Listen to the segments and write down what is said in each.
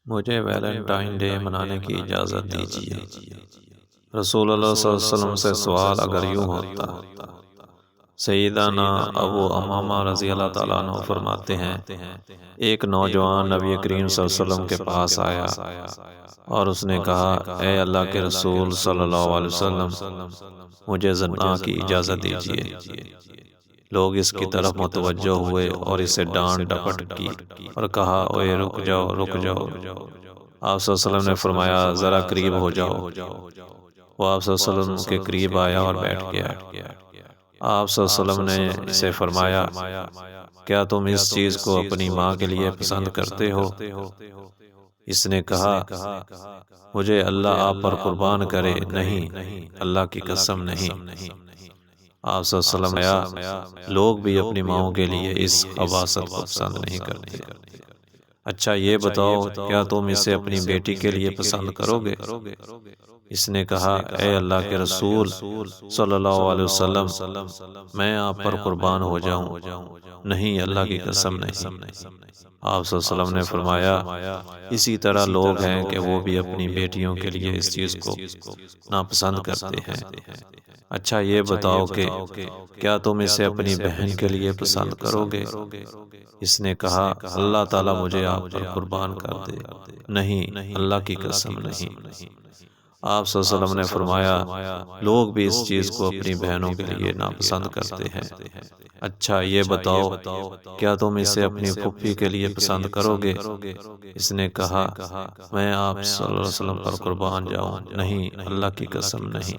مجھے Valentine day منانے کی اجازت دیجیے۔ رسول اللہ صلی اللہ علیہ وسلم سے سوال اگر یوں ہوتا۔ سیدنا ابو امامہ رضی اللہ تعالیٰ عنہ فرماتے ہیں، ایک نوجوان نبی کریم صلی اللہ علیہ وسلم کے پاس آیا اور اس نے کہا، اے اللہ کے رسول صلی اللہ علیہ وسلم، مجھے زنا کی اجازت دیجیے۔ لوگ اس کی طرف متوجہ ہوئے اور اسے ڈانٹ ڈپٹ کی اور کہا، اوے رک جاؤ رک جاؤ۔ آپ صلی اللہ علیہ وسلم نے فرمایا، ذرا قریب ہو جاؤ۔ وہ آپ صلی اللہ علیہ وسلم کے قریب آیا اور بیٹھ گیا۔ آپ صلی اللہ علیہ وسلم نے اسے فرمایا، کیا تم اس چیز کو اپنی ماں کے لیے پسند کرتے ہو؟ اس نے کہا، مجھے اللہ آپ پر قربان کرے، نہیں، اللہ کی قسم نہیں۔ آپ صلی اللہ علیہ وسلم نے لوگ بھی اپنی ماؤں کے لیے اس خباثت کو پسند نہیں کرتے۔ اچھا یہ بتاؤ، کیا تم اسے اپنی بیٹی کے لیے پسند کرو گے؟ اس نے کہا، اے اللہ کے رسول صلی اللہ علیہ وسلم، میں آپ پر قربان ہو جاؤں، نہیں، اللہ کی قسم نہیں۔ آپ صلی اللہ علیہ وسلم نے فرمایا، اسی طرح لوگ ہیں کہ وہ بھی اپنی بیٹیوں کے لیے اس چیز کو ناپسند کرتے ہیں۔ اچھا یہ بتاؤ کہ کیا تم اسے اپنی بہن کے لیے پسند کرو گے؟ اس نے کہا، اللہ تعالیٰ مجھے آپ پر قربان کر دے، نہیں، اللہ کی قسم نہیں۔ آپ صلی اللہ علیہ وسلم نے فرمایا، لوگ بھی اس چیز کو اپنی بہنوں کے لیے ناپسند کرتے ہیں۔ اچھا یہ بتاؤ، کیا تم اسے اپنی پھوپھی کے لیے پسند کرو گے؟ اس نے کہا، میں آپ صلی اللہ علیہ وسلم پر قربان جاؤں، نہیں، اللہ کی قسم نہیں۔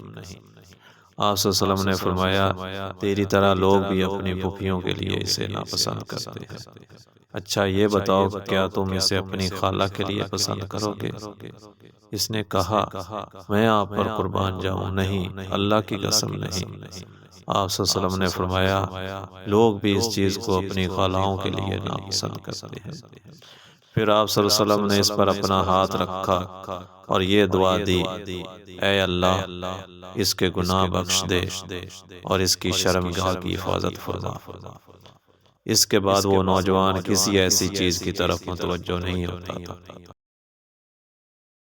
آپ صلی اللہ علیہ وسلم نے فرمایا، تیری طرح لوگ بھی اپنی پھوپھیوں کے لیے اسے ناپسند کرتے ہیں۔ اچھا یہ بتاؤ، کیا تم اسے اپنی خالہ کے لیے پسند کرو گے؟ اس نے کہا، میں آپ پر قربان جاؤں، نہیں، اللہ کی قسم نہیں۔ آپ صلی اللہ علیہ وسلم نے فرمایا، لوگ بھی اس چیز کو اپنی خالہوں کے لیے ناپسند کرتے ہیں۔ پھر آپ صلی اللہ علیہ وسلم نے اس پر اپنا ہاتھ رکھا اور یہ دعا دی، اے اللہ، اس کے گناہ بخش دے اور اس کی شرمگاہ کی حفاظت فرما۔ اس کے بعد وہ نوجوان کسی ایسی چیز کی طرف متوجہ نہیں ہوتا تھا۔